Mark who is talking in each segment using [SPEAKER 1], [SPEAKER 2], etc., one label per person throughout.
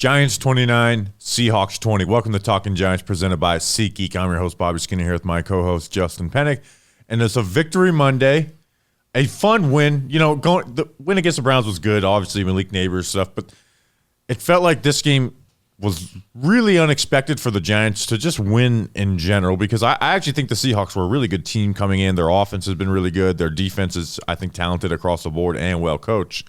[SPEAKER 1] Giants 29, Seahawks 20. Welcome to Talking Giants, presented by SeatGeek. I'm your host, Bobby Skinner, here with my co-host, Justin Pennick. And it's a Victory Monday, a fun win. You know, the win against the Browns was good, obviously, Malik Neighbors stuff, but it felt like this game was really unexpected for the Giants to just win in general, because I actually think the Seahawks were a really good team coming in. Their offense has been really good. Their defense is, I think, talented across the board and well coached.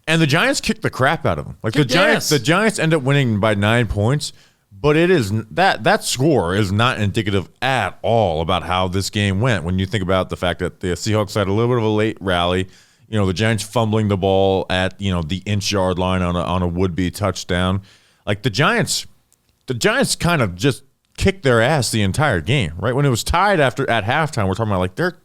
[SPEAKER 1] And the Giants kicked the crap out of them. Like the Giants end up winning by 9 points, but it is that score is not indicative at all about how this game went. When you think about the fact that the Seahawks had a little bit of a late rally, you know, the Giants fumbling the ball at, you know, the inch-yard line on a would-be touchdown. Like the Giants kind of just kicked their ass the entire game, right? When it was tied at halftime, we're talking about like they're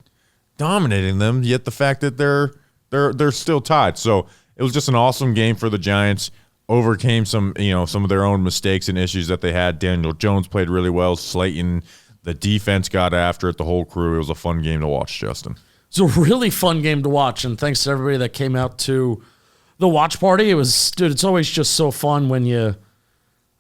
[SPEAKER 1] dominating them, yet the fact that they're still tied. So it was just an awesome game for the Giants. Overcame some of their own mistakes and issues that they had. Daniel Jones played really well. Slayton, the defense got after it. The whole crew. It was a fun game to watch, Justin.
[SPEAKER 2] It's a really fun game to watch, and thanks to everybody that came out to the watch party. It's always just so fun when you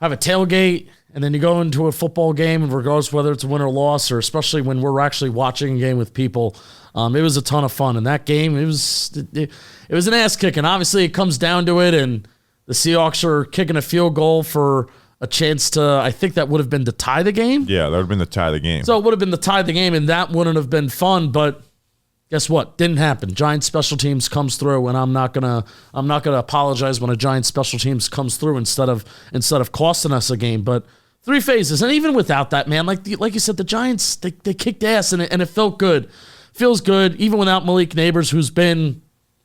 [SPEAKER 2] have a tailgate and then you go into a football game, regardless whether it's a win or loss, or especially when we're actually watching a game with people. It was a ton of fun. And that game, it was an ass kicking. Obviously, it comes down to it, and the Seahawks are kicking a field goal for a chance to, I think that would have been to tie the game.
[SPEAKER 1] Yeah, that would have been the tie of the game.
[SPEAKER 2] So it would have been the tie of the game, and that wouldn't have been fun. But guess what? Didn't happen. Giants special teams comes through, and I'm not gonna apologize when a Giants special teams comes through instead of costing us a game. But 3 phases, and even without that, man, like you said, the Giants they kicked ass, and it felt good. Feels good, even without Malik Neighbors, who's been,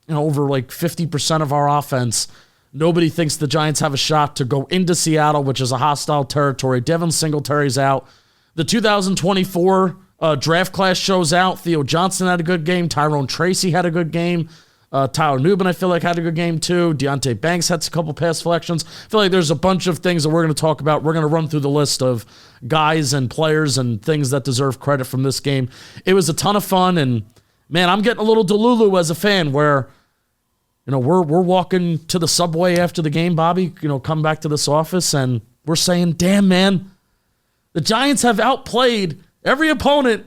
[SPEAKER 2] over like 50% of our offense. Nobody thinks the Giants have a shot to go into Seattle, which is a hostile territory. Devin Singletary's out. The 2024 draft class shows out. Theo Johnson had a good game. Tyrone Tracy had a good game. Tyler Newman, I feel like, had a good game too. Deontay Banks had a couple pass selections. I feel like there's a bunch of things that we're going to talk about. We're going to run through the list of guys and players and things that deserve credit from this game. It was a ton of fun, and man, I'm getting a little delulu as a fan where, we're walking to the subway after the game, Bobby, come back to this office, and we're saying, damn, man, the Giants have outplayed every opponent.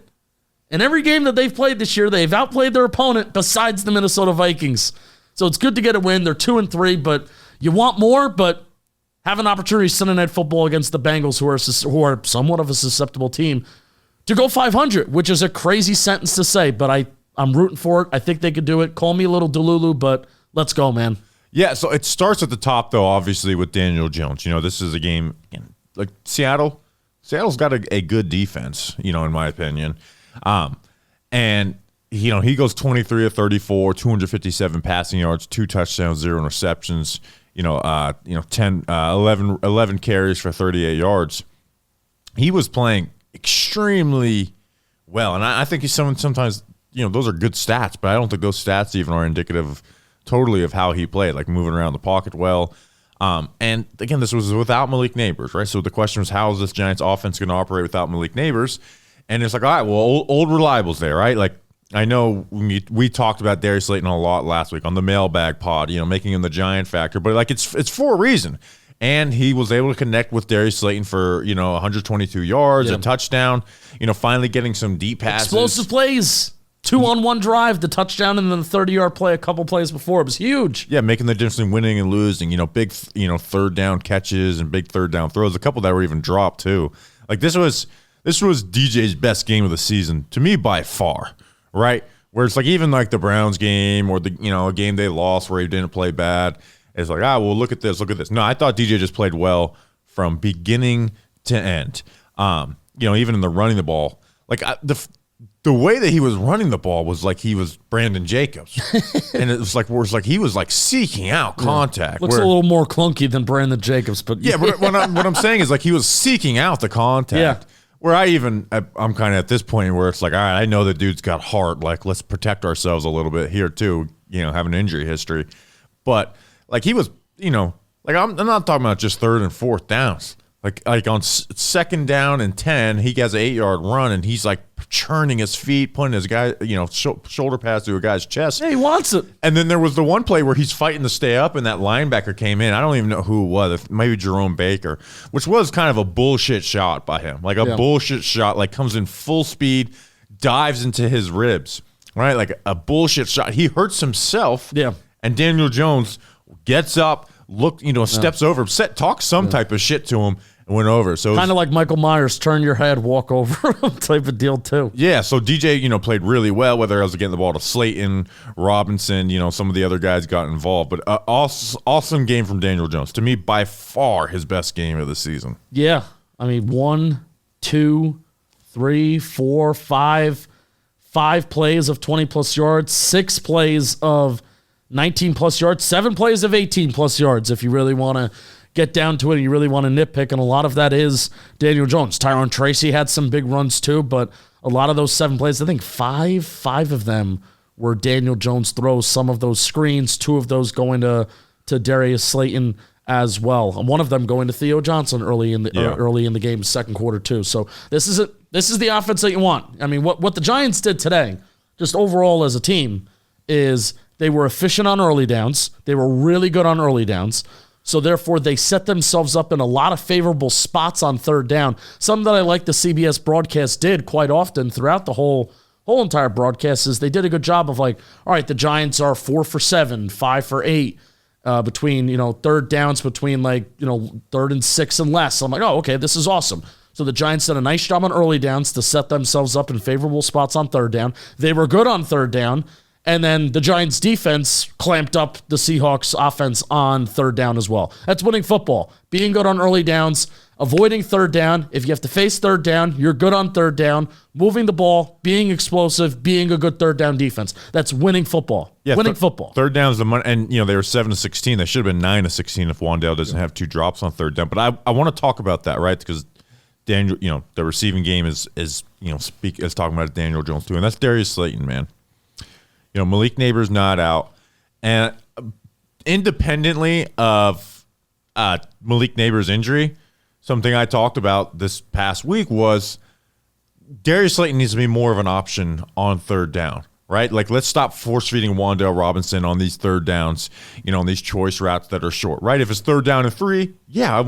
[SPEAKER 2] In every game that they've played this year, they've outplayed their opponent besides the Minnesota Vikings. So it's good to get a win. They're 2-3, but you want more, but have an opportunity Sunday Night Football against the Bengals, who are somewhat of a susceptible team, to go 500, which is a crazy sentence to say, but I'm rooting for it. I think they could do it. Call me a little delulu, but let's go, man.
[SPEAKER 1] Yeah, so it starts at the top, though, obviously, with Daniel Jones. This is a game, like Seattle's got a good defense, in my opinion. And he goes 23 of 34, 257 passing yards, 2 touchdowns, 0 interceptions, 11 carries for 38 yards. He was playing extremely well. And I think sometimes, those are good stats, but I don't think those stats even are indicative totally of how he played, like moving around the pocket well. And again, this was without Malik Neighbors, right? So the question was, how is this Giants offense going to operate without Malik Neighbors? And it's like, all right, well, old reliable's there, right? Like, I know we talked about Darius Slayton a lot last week on the mailbag pod, making him the Giant factor. But, like, it's for a reason. And he was able to connect with Darius Slayton for, 122 yards, a touchdown, finally getting some deep passes.
[SPEAKER 2] Explosive plays. 2-on-1 drive, the touchdown, and then the 30-yard play a couple plays before. It was huge.
[SPEAKER 1] Yeah, making the difference in winning and losing. Big, third down catches and big third down throws. A couple that were even dropped, too. Like, this was DJ's best game of the season, to me, by far, right? Where it's like even like the Browns game or the a game they lost where he didn't play bad. It's like, well, look at this. No, I thought DJ just played well from beginning to end. Even in the running the ball, like the way that he was running the ball was like he was Brandon Jacobs, and it was like he was like seeking out contact.
[SPEAKER 2] Looks a little more clunky than Brandon Jacobs, but
[SPEAKER 1] yeah. But what I'm saying is like he was seeking out the contact.
[SPEAKER 2] Yeah.
[SPEAKER 1] Where I'm kind of at this point where it's like, all right, I know the dude's got heart. Like, let's protect ourselves a little bit here too. Have an injury history, but like he was, like I'm not talking about just third and fourth downs. Like on second down and 10, he has an 8-yard run, and he's like churning his feet, putting his guy, shoulder pass through a guy's chest.
[SPEAKER 2] Yeah, he wants it.
[SPEAKER 1] And then there was the one play where he's fighting to stay up, and that linebacker came in. I don't even know who it was, maybe Jerome Baker, which was kind of a bullshit shot by him. Like a bullshit shot, like comes in full speed, dives into his ribs, right? Like a bullshit shot. He hurts himself.
[SPEAKER 2] Yeah. And
[SPEAKER 1] Daniel Jones gets up, steps over, talks some type of shit to him, and went over. So
[SPEAKER 2] kind of like Michael Myers, turn your head, walk over type of deal too.
[SPEAKER 1] Yeah, so DJ, played really well, whether I was getting the ball to Slayton, Robinson, some of the other guys got involved. But awesome game from Daniel Jones. To me, by far his best game of the season.
[SPEAKER 2] Yeah. I mean, 1, 2, 3, 4, 5 plays of 20-plus yards, 6 plays of 19-plus yards, 7 plays of 18-plus yards if you really want to get down to it and you really want to nitpick, and a lot of that is Daniel Jones. Tyrone Tracy had some big runs too, but a lot of those 7 plays, I think five of them were Daniel Jones throws, some of those screens, 2 of those going to Darius Slayton as well, and one of them going to Theo Johnson early in the game, second quarter too. So this is the offense that you want. I mean, what the Giants did today, just overall as a team, is they were efficient on early downs. They were really good on early downs. So therefore, they set themselves up in a lot of favorable spots on third down. Something that I like the CBS broadcast did quite often throughout the whole entire broadcast is they did a good job of like, all right, the Giants are 4 for 7, 5 for 8 between third downs between 3rd and 6 and less. I'm like, oh, okay, this is awesome. So the Giants did a nice job on early downs to set themselves up in favorable spots on third down. They were good on third down. And then the Giants' defense clamped up the Seahawks' offense on third down as well. That's winning football. Being good on early downs, avoiding third down. If you have to face third down, you're good on third down. Moving the ball, being explosive, being a good third down defense. That's winning football. Yeah, winning football.
[SPEAKER 1] Third down is the money. And, they were 7-16. They should have been 9-16 if Wan'Dale doesn't have 2 drops on third down. But I want to talk about that, right? Because Daniel, the receiving game is talking about Daniel Jones too. And that's Darius Slayton, man. Malik Neighbors not out. And independently of Malik Neighbors' injury, something I talked about this past week was Darius Slayton needs to be more of an option on third down, right? Like, let's stop force-feeding Wan'Dale Robinson on these third downs, on these choice routes that are short, right? If it's third down and 3, yeah,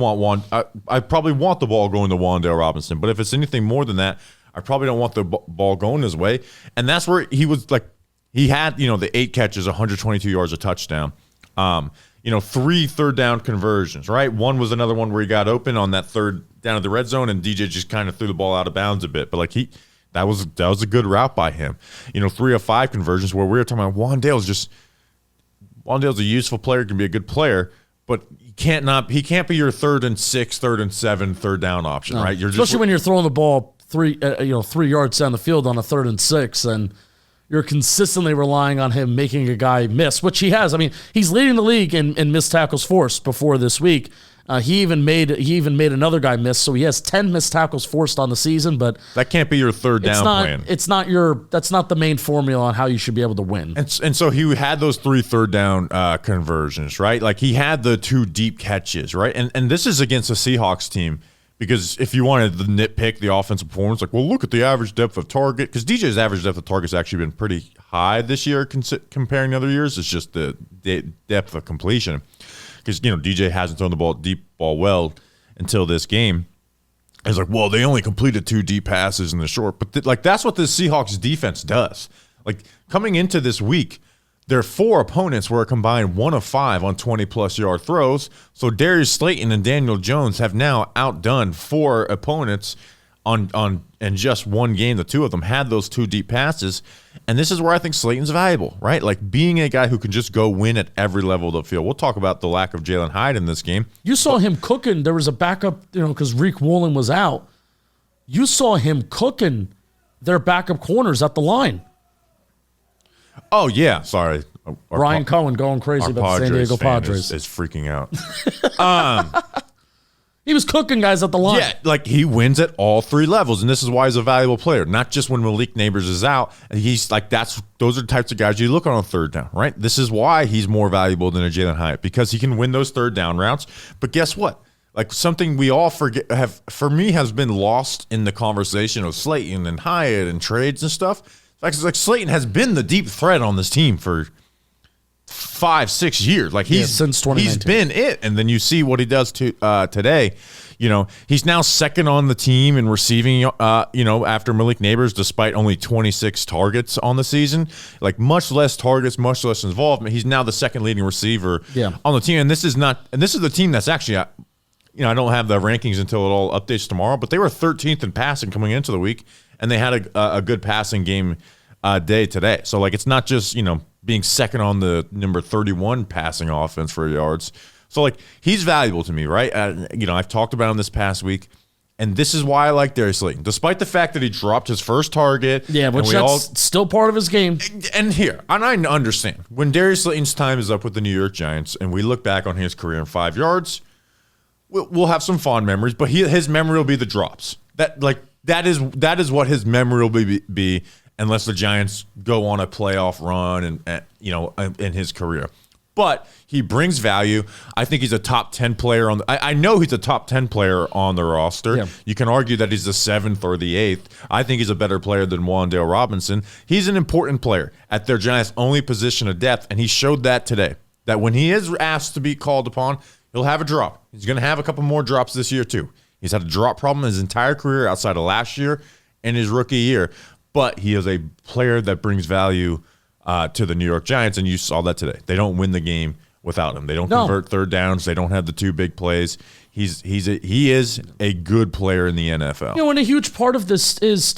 [SPEAKER 1] I probably want the ball going to Wan'Dale Robinson. But if it's anything more than that, I probably don't want the ball going his way. And that's where he was like, he had, the 8 catches, 122 yards, a touchdown. 3 third down conversions, right? One was another one where he got open on that third down at the red zone, and DJ just kind of threw the ball out of bounds a bit. But that was a good route by him. 3 of 5 conversions where we were talking about Wan'Dale's a useful player, can be a good player, but he can't be your 3rd and 6, 3rd and 7, third down option, right?
[SPEAKER 2] Especially when you're throwing the ball 3 yards down the field on a 3rd and 6, and you're consistently relying on him making a guy miss, which he has. I mean, he's leading the league in missed tackles forced before this week. He even made another guy miss, so he has 10 missed tackles forced on the season. But
[SPEAKER 1] that can't be your third down plan.
[SPEAKER 2] That's not the main formula on how you should be able to win.
[SPEAKER 1] And so he had those 3 third down conversions, right? Like, he had the 2 deep catches, right? And this is against a Seahawks team. Because if you wanted to nitpick the offensive performance, like, well, look at the average depth of target. Because DJ's average depth of target has actually been pretty high this year comparing to other years. It's just the depth of completion. Because, DJ hasn't thrown the deep ball well until this game. It's like, well, they only completed 2 deep passes in the short. But, that's what the Seahawks defense does. Like, coming into this week, their 4 opponents were a combined 1 of 5 on 20-plus yard throws. So Darius Slayton and Daniel Jones have now outdone 4 opponents on just one game. The 2 of them had those 2 deep passes. And this is where I think Slayton's valuable, right? Like, being a guy who can just go win at every level of the field. We'll talk about the lack of Jalen Hyde in this game.
[SPEAKER 2] You saw him cooking. There was a backup, because Reek Woolen was out. You saw him cooking their backup corners at the line.
[SPEAKER 1] Oh, yeah. Sorry.
[SPEAKER 2] Ryan Cohen going crazy about the San Diego Padres.
[SPEAKER 1] Is freaking out.
[SPEAKER 2] He was cooking guys at the line.
[SPEAKER 1] Yeah, like, he wins at all 3 levels, and this is why he's a valuable player. Not just when Malik Neighbors is out. He's like, those are the types of guys you look on third down, right? This is why he's more valuable than a Jalen Hyatt, because he can win those third down routes. But guess what? like something we all forget for me has been lost in the conversation of Slayton and Hyatt and trades and stuff. Like Slayton has been the deep threat on this team for 5-6 years. Like
[SPEAKER 2] since 2019.
[SPEAKER 1] He's been it. And then you see what he does today. You know, he's now second on the team in receiving, after Malik Neighbors, despite only 26 targets on the season. Like much less targets, much less involvement. He's now the second leading receiver on the team. And this is the team that's actually, I don't have the rankings until it all updates tomorrow, but they were 13th in passing coming into the week, and they had a good passing game day today. So, like, it's not just, being second on the number 31 passing offense for yards. So, like, he's valuable to me, right? I've talked about him this past week, and this is why I like Darius Slayton, despite the fact that he dropped his first target.
[SPEAKER 2] Yeah, which that's still part of his game.
[SPEAKER 1] And I understand. When Darius Slayton's time is up with the New York Giants, and we look back on his career in 5 yards, we'll have some fond memories, but his memory will be the drops. That is what his memory will be. Unless the Giants go on a playoff run and in his career. But he brings value. I think he's a top 10 player I know he's a top 10 player on the roster. Yeah. You can argue that he's the 7th or the 8th. I think he's a better player than Wan'Dale Robinson. He's an important player at their Giants' only position of depth, and he showed that today. That when he is asked to be called upon, he'll have a drop. He's going to have a couple more drops this year too. He's had a drop problem his entire career outside of last year and his rookie year. But he is a player that brings value to the New York Giants, and you saw that today. They don't win the game without him. They don't convert third downs. They don't have the two big plays. He is a good player in the NFL.
[SPEAKER 2] And a huge part of this is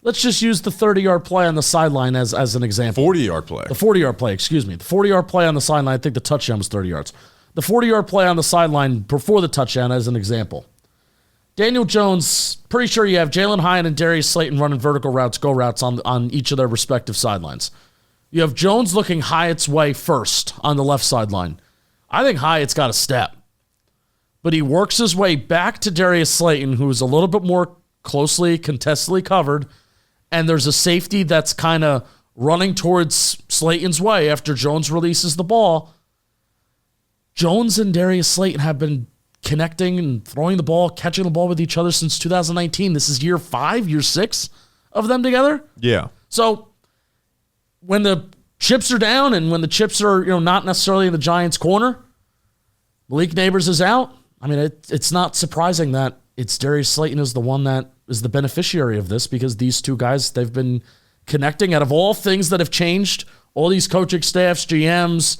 [SPEAKER 2] let's just use the 30-yard play on the sideline as an example.
[SPEAKER 1] 40-yard play.
[SPEAKER 2] The 40-yard play, excuse me. The 40-yard play on the sideline, I think the touchdown was 30 yards. The 40-yard play on the sideline before the touchdown as an example. Daniel Jones, pretty sure you have Jalen Hyatt and Darius Slayton running vertical routes, go routes on each of their respective sidelines. You have Jones looking Hyatt's way first on the left sideline. I think Hyatt's got a step. But he works his way back to Darius Slayton, who's a little bit more closely, contestedly covered, and there's a safety that's kind of running towards Slayton's way after Jones releases the ball. Jones and Darius Slayton have been connecting and throwing the ball, catching the ball with each other since 2019. This is year 5, year 6 of them together.
[SPEAKER 1] Yeah.
[SPEAKER 2] So when the chips are down and when the chips are not necessarily in the Giants' corner, Malik Neighbors is out. I mean, it's not surprising that it's Darius Slayton is the one that is the beneficiary of this, because these two guys, they've been connecting. Out of all things that have changed, all these coaching staffs, GMs,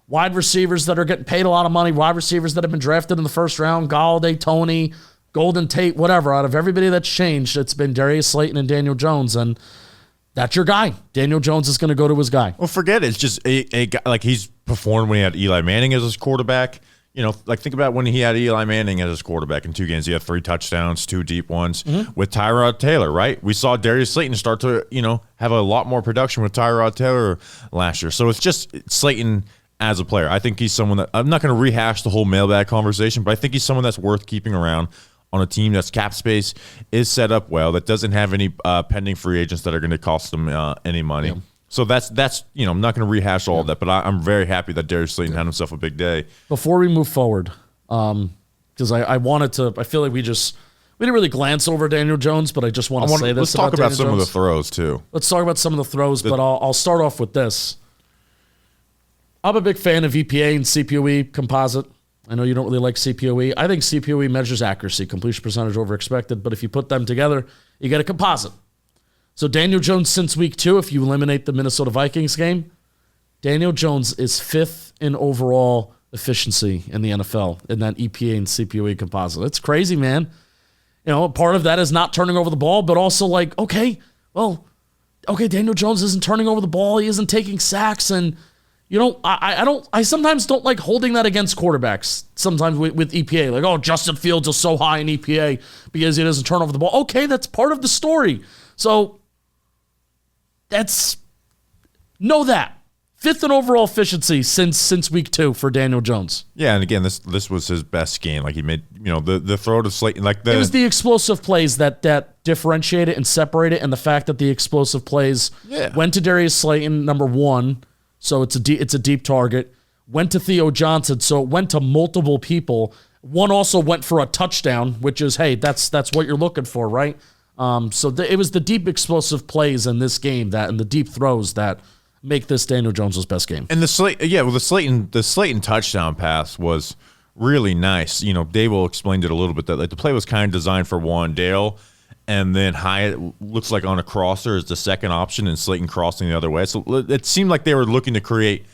[SPEAKER 2] wide receivers that are getting paid a lot of money, wide receivers that have been drafted in the first round, Galladay, Tony, Golden Tate, whatever. Out of everybody that's changed, it's been Darius Slayton and Daniel Jones, and that's your guy. Daniel Jones is going to go to his guy.
[SPEAKER 1] Well, forget it. It's just a guy, like he's performed when he had Eli Manning as his quarterback. Think about when he had Eli Manning as his quarterback in 2 games. He had 3 touchdowns, 2 deep ones with Tyrod Taylor, right? We saw Darius Slayton start to, have a lot more production with Tyrod Taylor last year. So it's just Slayton as a player. I think he's someone that, I'm not going to rehash the whole mailbag conversation, but I think he's someone that's worth keeping around on a team that's cap space is set up well, that doesn't have any pending free agents that are going to cost them any money. Yeah. So that's I'm not going to rehash all of that, but I'm very happy that Darius Slayton had himself a big day.
[SPEAKER 2] Before we move forward, because I wanted to, I feel like we didn't really glance over Daniel Jones, but I just want to say this.
[SPEAKER 1] Let's talk about some of the throws too.
[SPEAKER 2] Let's talk about some of the throws, but I'll start off with this. I'm a big fan of EPA and CPOE composite. I know you don't really like CPOE. I think CPOE measures accuracy, completion percentage over expected, but if you put them together, you get a composite. So Daniel Jones since week 2, if you eliminate the Minnesota Vikings game, Daniel Jones is 5th in overall efficiency in the NFL in that EPA and CPOE composite. It's crazy, man. Part of that is not turning over the ball, but also Daniel Jones isn't turning over the ball. He isn't taking sacks, and I sometimes don't like holding that against quarterbacks sometimes with EPA. Like, Justin Fields is so high in EPA because he doesn't turn over the ball. Okay, that's part of the story. So know that. 5th in overall efficiency since week 2 for Daniel Jones.
[SPEAKER 1] Yeah, and again, this was his best game. Like he made, the throw to Slayton. It
[SPEAKER 2] was the explosive plays that differentiated and separated, and the fact that the explosive plays went to Darius Slayton, number 1. So it's a deep target. went to Theo Johnson, so it went to multiple people. One also went for a touchdown, which is, hey, that's what you're looking for, right? It was the deep explosive plays in this game and the deep throws that make this Daniel Jones' best game.
[SPEAKER 1] And the Slayton touchdown pass was really nice. You know, Daboll explained it a little bit that like the play was kind of designed for Wandale, and then Hyatt looks like on a crosser is the second option, and Slayton crossing the other way. So it seemed like they were looking to create.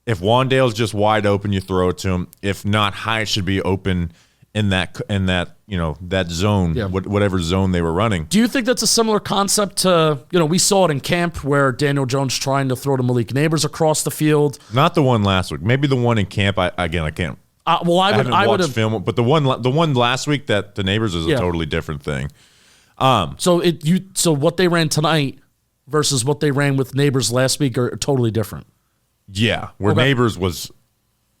[SPEAKER 1] If Wandale's just wide open, you throw it to him. If not, Hyatt should be open in that that zone, whatever zone they were running.
[SPEAKER 2] Do you think that's a similar concept to, we saw it in camp where Daniel Jones trying to throw to Malik Neighbors across the field?
[SPEAKER 1] Not the one last week. Maybe the one in camp. I can't. I haven't watched film, but the one last week that the Neighbors is a totally different thing.
[SPEAKER 2] So what they ran tonight versus what they ran with Neighbors last week are totally different.
[SPEAKER 1] Yeah, where Neighbors was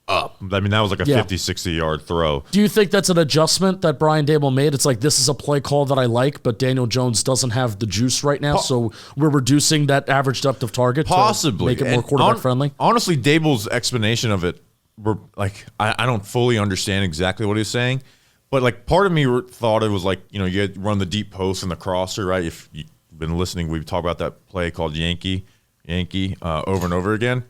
[SPEAKER 1] up. I mean, that was like a 50, 60-yard throw.
[SPEAKER 2] Do you think that's an adjustment that Brian Daboll made? It's like, this is a play call that I like, but Daniel Jones doesn't have the juice right now, so we're reducing that average depth of target
[SPEAKER 1] possibly
[SPEAKER 2] to make it more quarterback-friendly?
[SPEAKER 1] Honestly, Daboll's explanation of it, I don't fully understand exactly what he's saying, but like part of me thought it was like, you run the deep post and the crosser, right? If you've been listening, we've talked about that play called Yankee over and over again.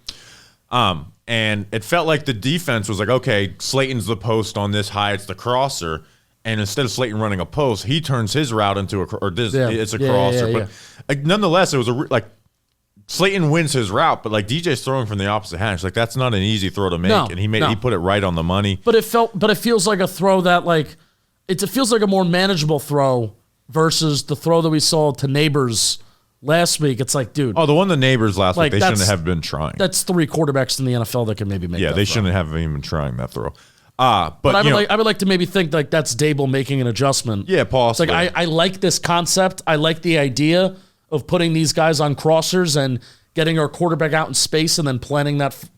[SPEAKER 1] And it felt like the defense was like, okay, Slayton's the post on this, Hyatt's the crosser, and instead of Slayton running a post, he turns his route into it's a crosser. But nonetheless, it was Slayton wins his route, but like DJ's throwing from the opposite hash. Like that's not an easy throw to make, and he put it right on the money.
[SPEAKER 2] But it feels like a throw that it feels like a more manageable throw versus the throw that we saw to Neighbors last week. It's like, dude.
[SPEAKER 1] Oh, the one the Neighbors last week, they shouldn't have been trying.
[SPEAKER 2] That's 3 quarterbacks in the NFL that can maybe make that throw.
[SPEAKER 1] Yeah, they shouldn't have even been trying that throw.
[SPEAKER 2] But I would like to maybe think like that's Daboll making an adjustment.
[SPEAKER 1] Yeah, possibly.
[SPEAKER 2] It's like I like this concept. I like the idea of putting these guys on crossers and getting our quarterback out in space and then planting that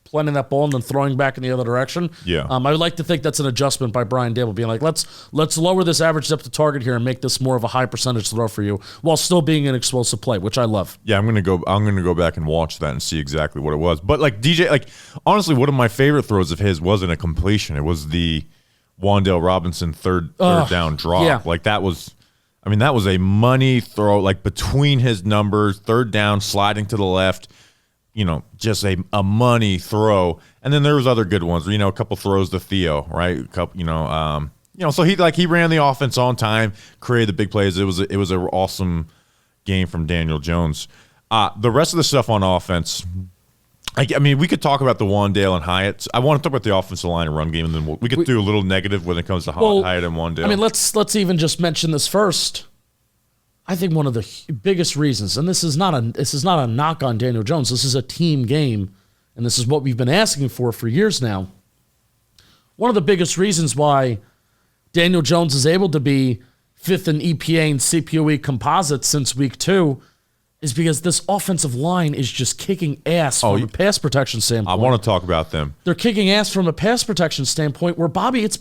[SPEAKER 2] ball and then throwing back in the other direction.
[SPEAKER 1] Yeah.
[SPEAKER 2] I would like to think that's an adjustment by Brian Daboll, being like, let's lower this average depth of target here and make this more of a high percentage throw for you while still being an explosive play, which I love.
[SPEAKER 1] Yeah, I'm gonna go back and watch that and see exactly what it was. But like DJ, honestly, one of my favorite throws of his wasn't a completion. It was the Wandale Robinson third down drop.
[SPEAKER 2] Yeah.
[SPEAKER 1] Like that was a money throw, like between his numbers, third down, sliding to the left. Just a money throw. And then there was other good ones, a couple throws to Theo, right? So he ran the offense on time, created the big plays. It was an awesome game from Daniel Jones. The rest of the stuff on offense, we could talk about the Wandale and Hyatt. I want to talk about the offensive line and run game, and then we could do a little negative when it comes to Hyatt and Wandale.
[SPEAKER 2] Let's even just mention this first. I think one of the biggest reasons, and this is not a knock on Daniel Jones. This is a team game, and this is what we've been asking for years now. One of the biggest reasons why Daniel Jones is able to be 5th in EPA and CPOE composite since week 2 is because this offensive line is just kicking ass from a pass protection standpoint.
[SPEAKER 1] I want to talk about them.
[SPEAKER 2] They're kicking ass from a pass protection standpoint where, Bobby, it's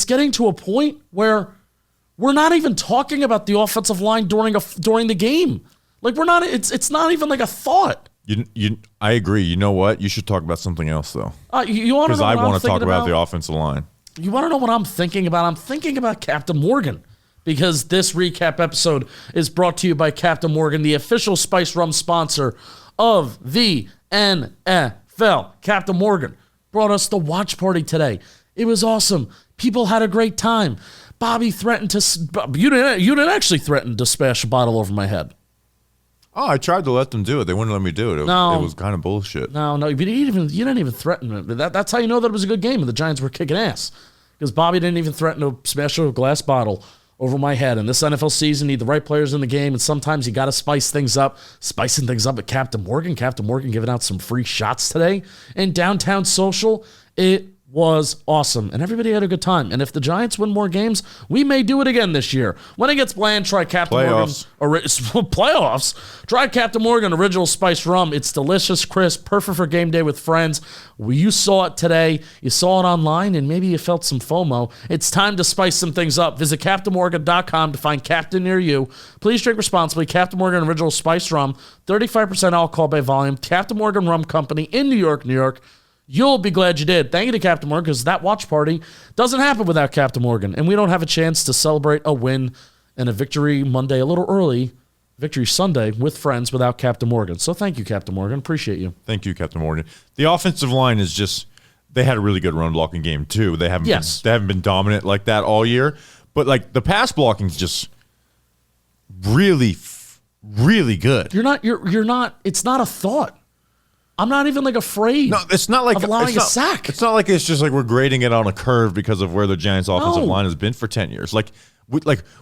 [SPEAKER 2] getting to a point where we're not even talking about the offensive line during the game. Like we're not. It's not even like a thought.
[SPEAKER 1] I agree. You know what? You should talk about something else though.
[SPEAKER 2] You want to know? Because
[SPEAKER 1] I want to talk about the offensive line.
[SPEAKER 2] You want to know what I'm thinking about? I'm thinking about Captain Morgan, because this recap episode is brought to you by Captain Morgan, the official Spice Rum sponsor of the NFL. Captain Morgan brought us the watch party today. It was awesome. People had a great time. Bobby threatened to. You didn't actually threaten to smash a bottle over my head.
[SPEAKER 1] Oh, I tried to let them do it. They wouldn't let me do it. It was kind of bullshit.
[SPEAKER 2] No, you didn't even threaten it. That's how you know that it was a good game and the Giants were kicking ass. Because Bobby didn't even threaten to smash a glass bottle over my head. And this NFL season, need the right players in the game, and sometimes you got to spice things up. Spicing things up at Captain Morgan. Captain Morgan giving out some free shots today in Downtown Social. It was awesome, and everybody had a good time. And if the Giants win more games, we may do it again this year. When it gets bland, try Captain Morgan. Playoffs. Try Captain Morgan Original Spice Rum. It's delicious, crisp, perfect for game day with friends. You saw it today. You saw it online, and maybe you felt some FOMO. It's time to spice some things up. Visit CaptainMorgan.com to find Captain near you. Please drink responsibly. Captain Morgan Original Spice Rum, 35% alcohol by volume. Captain Morgan Rum Company in New York, New York. You'll be glad you did. Thank you to Captain Morgan, because that watch party doesn't happen without Captain Morgan. And we don't have a chance to celebrate a win and a victory Monday a little early, victory Sunday with friends without Captain Morgan. So thank you, Captain Morgan. Appreciate you.
[SPEAKER 1] Thank you, Captain Morgan. The offensive line is just, they had a really good run blocking game too. They haven't been dominant like that all year. But like the pass blocking is just really good.
[SPEAKER 2] You're not, it's not a thought. I'm not even like afraid.
[SPEAKER 1] No, it's not like
[SPEAKER 2] of allowing a sack.
[SPEAKER 1] It's not like it's just like we're grading it on a curve because of where the Giants' offensive line has been for 10 years.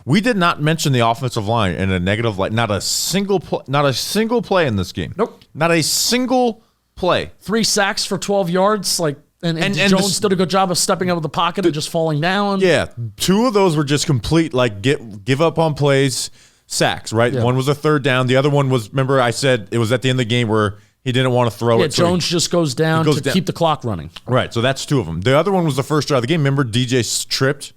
[SPEAKER 1] We did not mention the offensive line in a negative light. Not a single play in this game.
[SPEAKER 2] Nope.
[SPEAKER 1] Not a single play.
[SPEAKER 2] 3 sacks for 12 yards. And Jones did a good job of stepping out of the pocket and just falling down.
[SPEAKER 1] Yeah, 2 of those were just complete give up on plays, sacks. Right. Yeah. One was a third down. The other one was, remember I said it was at the end of the game where he didn't want to throw it.
[SPEAKER 2] Yeah, Jones just goes down to keep the clock running.
[SPEAKER 1] Right, so that's 2 of them. The other one was the first drive of the game. Remember DJ tripped?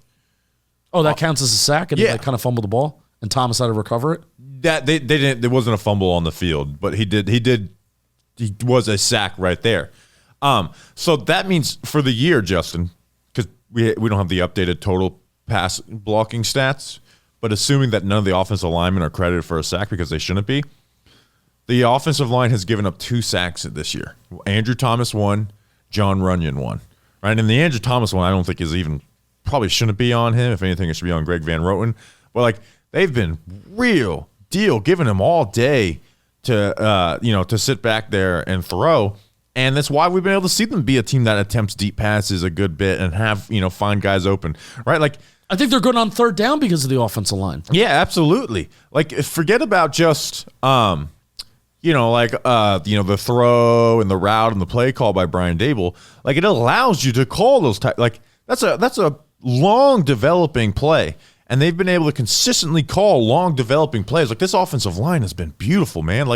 [SPEAKER 2] Oh, that counts as a sack? And they kind of fumbled the ball? And Thomas had to recover it?
[SPEAKER 1] They didn't. There wasn't a fumble on the field, but he was a sack right there. So that means for the year, Justin, because we don't have the updated total pass blocking stats, but assuming that none of the offensive linemen are credited for a sack because they shouldn't be, the offensive line has given up 2 sacks this year. Andrew Thomas 1, John Runyon 1. Right? And the Andrew Thomas one, I don't think is even, probably shouldn't be on him. If anything, it should be on Greg Van Roten. But they've been real deal, giving him all day to sit back there and throw. And that's why we've been able to see them be a team that attempts deep passes a good bit and have, find guys open. Right?
[SPEAKER 2] I think they're good on third down because of the offensive line.
[SPEAKER 1] Yeah, absolutely. Forget about just the throw and the route and the play call by Brian Daboll. It allows you to call those type. That's a long developing play, and they've been able to consistently call long developing plays. This offensive line has been beautiful, man.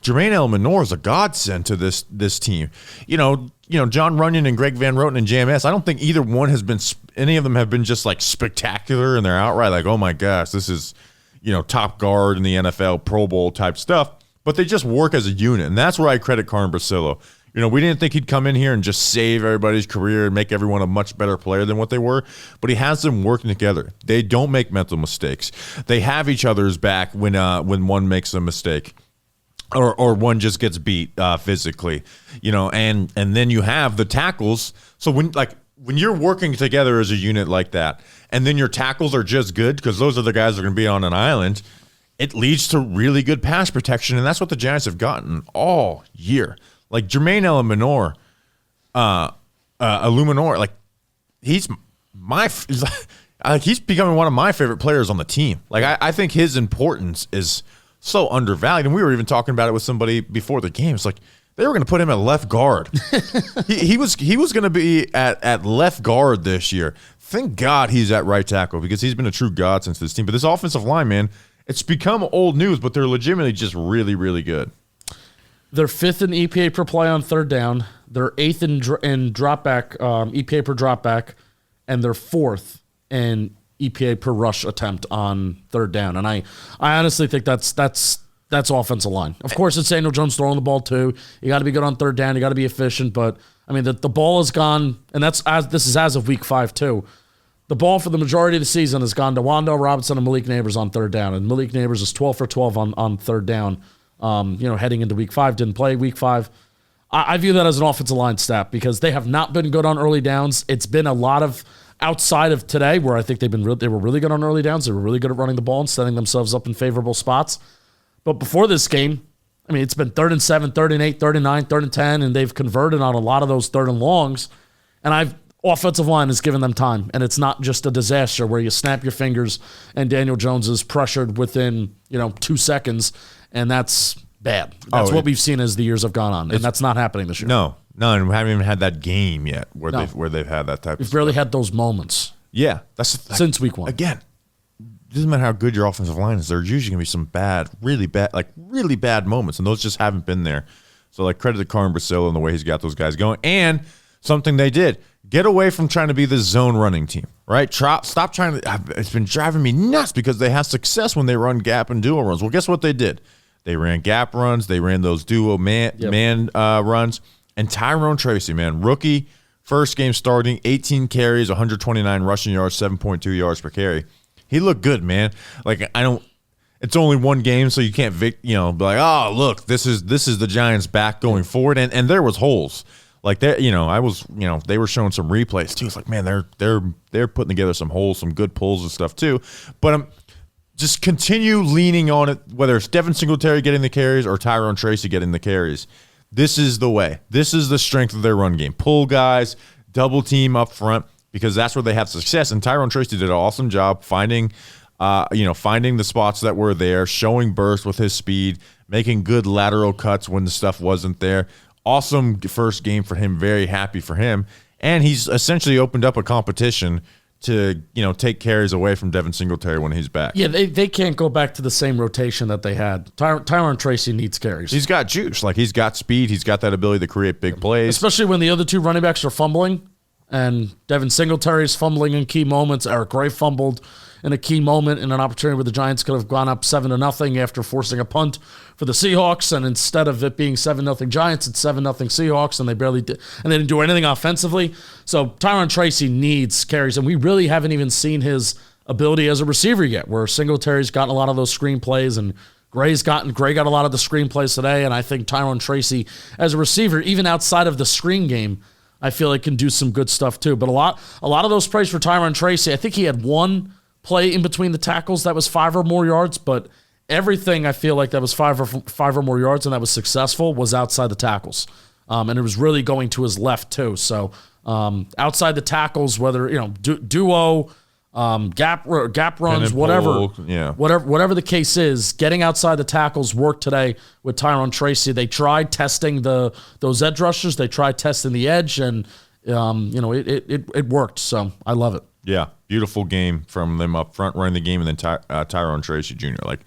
[SPEAKER 1] Jermaine Elmanor is a godsend to this team. John Runyon and Greg Van Roten and JMS. I don't think either one has been. Any of them have been just spectacular, and they're outright oh my gosh, this is top guard in the NFL, Pro Bowl type stuff. But they just work as a unit, and that's where I credit Carmen Brasillo. We didn't think he'd come in here and just save everybody's career and make everyone a much better player than what they were, but he has them working together. They don't make mental mistakes. They have each other's back when one makes a mistake or one just gets beat physically, and then you have the tackles. So when you're working together as a unit like that, and then your tackles are just good because those are the guys that are going to be on an island, it leads to really good pass protection, and that's what the Giants have gotten all year. Jermaine Illuminor, he's he's becoming one of my favorite players on the team. I think his importance is so undervalued, and we were even talking about it with somebody before the game. It's they were going to put him at left guard. he was going to be at left guard this year. Thank God he's at right tackle because he's been a true godsend to this team. But this offensive line, man, it's become old news, but they're legitimately just really, really good.
[SPEAKER 2] They're 5th in EPA per play on third down. They're 8th in dropback, EPA per dropback, and they're 4th in EPA per rush attempt on third down. And I honestly think that's offensive line. Of course, it's Daniel Jones throwing the ball too. You got to be good on third down. You got to be efficient. But the ball has gone, and this is as of week 5 too. The ball for the majority of the season has gone to Wando Robinson and Malik Neighbors on third down. And Malik Neighbors is 12 for 12 on third down. Heading into week 5, didn't play week 5. I view that as an offensive line stat because they have not been good on early downs. It's been a lot of outside of today where I think they were really good on early downs. They were really good at running the ball and setting themselves up in favorable spots. But before this game, it's been 3rd and 7, 3rd and 8, 3rd and 9, 3rd and 10, and they've converted on a lot of those 3rd and longs. And offensive line has given them time, and it's not just a disaster where you snap your fingers and Daniel Jones is pressured within 2 seconds, and that's bad. That's what we've seen as the years have gone on, and that's not happening this year.
[SPEAKER 1] No, and we haven't even had that game yet where they've had that type.
[SPEAKER 2] We've barely had those moments.
[SPEAKER 1] Yeah,
[SPEAKER 2] since week 1.
[SPEAKER 1] Again, it doesn't matter how good your offensive line is. There's usually gonna be some really bad moments, and those just haven't been there. So credit to Carmen Brasillo and the way he's got those guys going, and something they did. Get away from trying to be the zone running team, right? Stop trying to. It's been driving me nuts because they have success when they run gap and duo runs. Well, guess what they did? They ran gap runs. They ran those duo man runs. And Tyrone Tracy, man, rookie, first game starting, 18 carries, 129 rushing yards, 7.2 yards per carry. He looked good, man. Like, it's only one game, so you can't, be like, oh, look, this is the Giants back going forward. And there was holes. Like, they were showing some replays too. It's like, man, they're putting together some holes, some good pulls and stuff too. But just continue leaning on it, whether it's Devin Singletary getting the carries or Tyrone Tracy getting the carries. This is the way. This is the strength of their run game. Pull guys, double team up front, because that's where they have success. And Tyrone Tracy did an awesome job finding the spots that were there, showing burst with his speed, making good lateral cuts when the stuff wasn't there. Awesome first game for him. Very happy for him. And he's essentially opened up a competition to, take carries away from Devin Singletary when he's back.
[SPEAKER 2] Yeah, they can't go back to the same rotation that they had. Tyrone Tracy needs carries.
[SPEAKER 1] He's got juice. Like, he's got speed. He's got that ability to create big plays.
[SPEAKER 2] Especially when the other two running backs are fumbling and Devin Singletary's fumbling in key moments. Eric Gray fumbled in a key moment in an opportunity where the Giants could have gone up 7-0 after forcing a punt for the Seahawks, and instead of it being 7-0 Giants, it's 7-0 Seahawks, and they barely did, and they didn't do anything offensively. So Tyrone Tracy needs carries, and we really haven't even seen his ability as a receiver yet, where Singletary's gotten a lot of those screen plays, and Gray got a lot of the screen plays today, and I think Tyrone Tracy as a receiver, even outside of the screen game, I feel like can do some good stuff too. But a lot of those plays for Tyrone Tracy, I think he had one play in between the tackles that was 5 or more yards, but everything I feel like that was 5 or more yards and that was successful was outside the tackles. And it was really going to his left too. So outside the tackles, whether duo, gap runs, whatever the case is, getting outside the tackles worked today with Tyrone Tracy. They tried testing those edge rushers. They tried testing the edge, and it worked. So I love it.
[SPEAKER 1] Yeah, beautiful game from them up front running the game, and then Tyrone Tracy Jr. Like,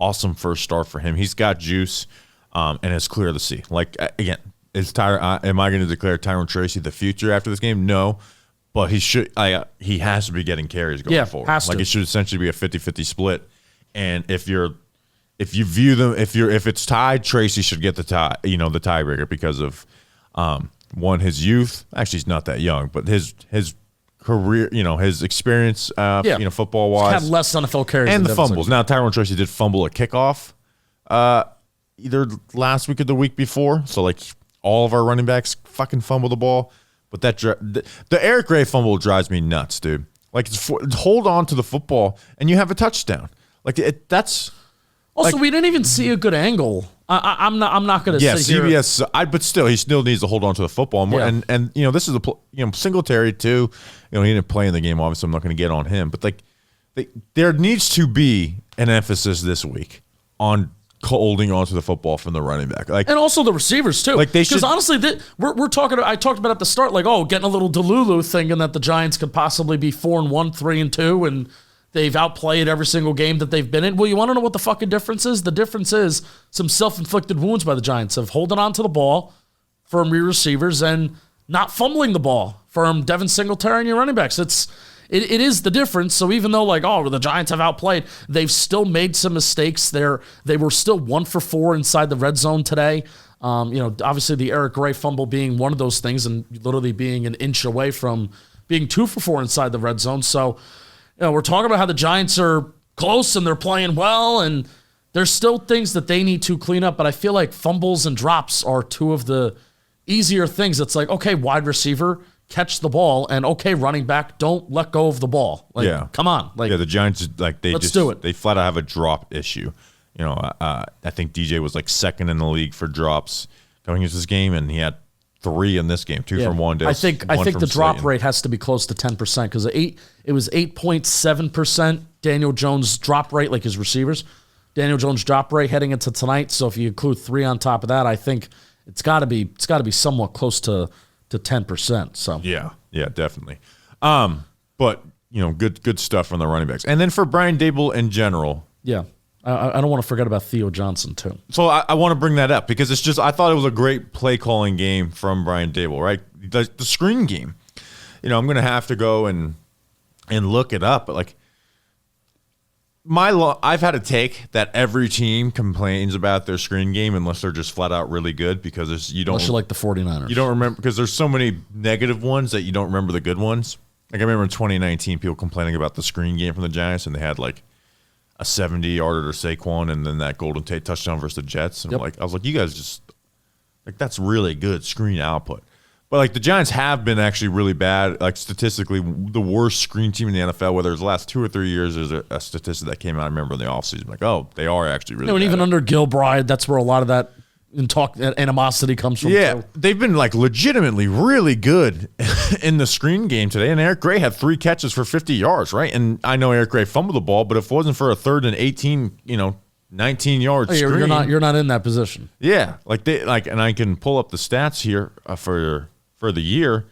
[SPEAKER 1] awesome first start for him. He's got juice, and it's clear to see. Like, again, am I going to declare Tyrone Tracy the future after this game? No, but he should. He has to be getting carries going forward.
[SPEAKER 2] Has to.
[SPEAKER 1] Like, it should essentially be a 50-50 split. And if you view them, if it's tied, Tracy should get the tiebreaker because of one, his youth. Actually, he's not that young, but his career, his experience, football wise,
[SPEAKER 2] had less NFL carries
[SPEAKER 1] and the fumbles. Now, Tyrone Tracy did fumble a kickoff, either last week or the week before. So, like, all of our running backs fucking fumble the ball. But the Eric Gray fumble drives me nuts, dude. Like, hold on to the football and you have a touchdown. Like, that's.
[SPEAKER 2] Also, we didn't even see a good angle. I'm not going to sit here.
[SPEAKER 1] CBS, but still, he still needs to hold on to the football more. Yeah. And this is Singletary too. He didn't play in the game. Obviously, I'm not going to get on him. But there needs to be an emphasis this week on holding on to the football from the running back, and
[SPEAKER 2] also the receivers too.
[SPEAKER 1] Like,
[SPEAKER 2] because honestly, we're talking. I talked about at the start, getting a little Delulu, thinking that the Giants could possibly be 4-1, 3-2, and they've outplayed every single game that they've been in. Well, you want to know what the fucking difference is? The difference is some self-inflicted wounds by the Giants of holding on to the ball from your receivers and not fumbling the ball from Devin Singletary and your running backs. It is the difference. So even though the Giants have outplayed, they've still made some mistakes. They were still 1 for 4 inside the red zone today. Obviously the Eric Gray fumble being one of those things, and literally being an inch away from being 2 for 4 inside the red zone. So, we're talking about how the Giants are close and they're playing well, and there's still things that they need to clean up. But I feel like fumbles and drops are two of the easier things. It's like, okay, wide receiver, catch the ball, and okay, running back, don't let go of the ball. Come on.
[SPEAKER 1] The Giants,
[SPEAKER 2] let's do it.
[SPEAKER 1] They flat out have a drop issue. I think DJ was second in the league for drops going into this game, and he had 3 in this game, 2 from one day.
[SPEAKER 2] I think the drop rate has to be close to 10% because it was 8.7% Daniel Jones drop rate, like his receivers. Daniel Jones drop rate heading into tonight. So if you include 3 on top of that, I think it's got to be somewhat close to 10%. So
[SPEAKER 1] yeah, definitely. But good stuff from the running backs, and then for Brian Daboll in general.
[SPEAKER 2] Yeah. I don't want to forget about Theo Johnson, too.
[SPEAKER 1] So I want to bring that up because it's just I thought it was a great play-calling game from Brian Daboll, right? The screen game. I'm going to have to go and look it up. But, I've had a take that every team complains about their screen game unless they're just flat out really good because
[SPEAKER 2] unless you like the 49ers.
[SPEAKER 1] You don't remember because there's so many negative ones that you don't remember the good ones. Like I remember in 2019, people complaining about the screen game from the Giants, and they had like a 70-yarder to Saquon, and then that Golden Tate touchdown versus the Jets. And I was like, you guys just like that's really good screen output. But like the Giants have been actually really bad, like statistically the worst screen team in the NFL. Whether it's the last 2 or 3 years, there's a statistic that came out. I remember in the offseason, like, oh, they are actually really.
[SPEAKER 2] And
[SPEAKER 1] bad
[SPEAKER 2] even under Gilbride, that's where a lot of that animosity comes from.
[SPEAKER 1] Yeah,
[SPEAKER 2] too.
[SPEAKER 1] They've been like legitimately really good in the screen game today. And Eric Gray had 3 catches for 50 yards, right? And I know Eric Gray fumbled the ball, but if it wasn't for a 3rd and 18, 19 yards screen,
[SPEAKER 2] you're not in that position.
[SPEAKER 1] Yeah, and I can pull up the stats here for the year.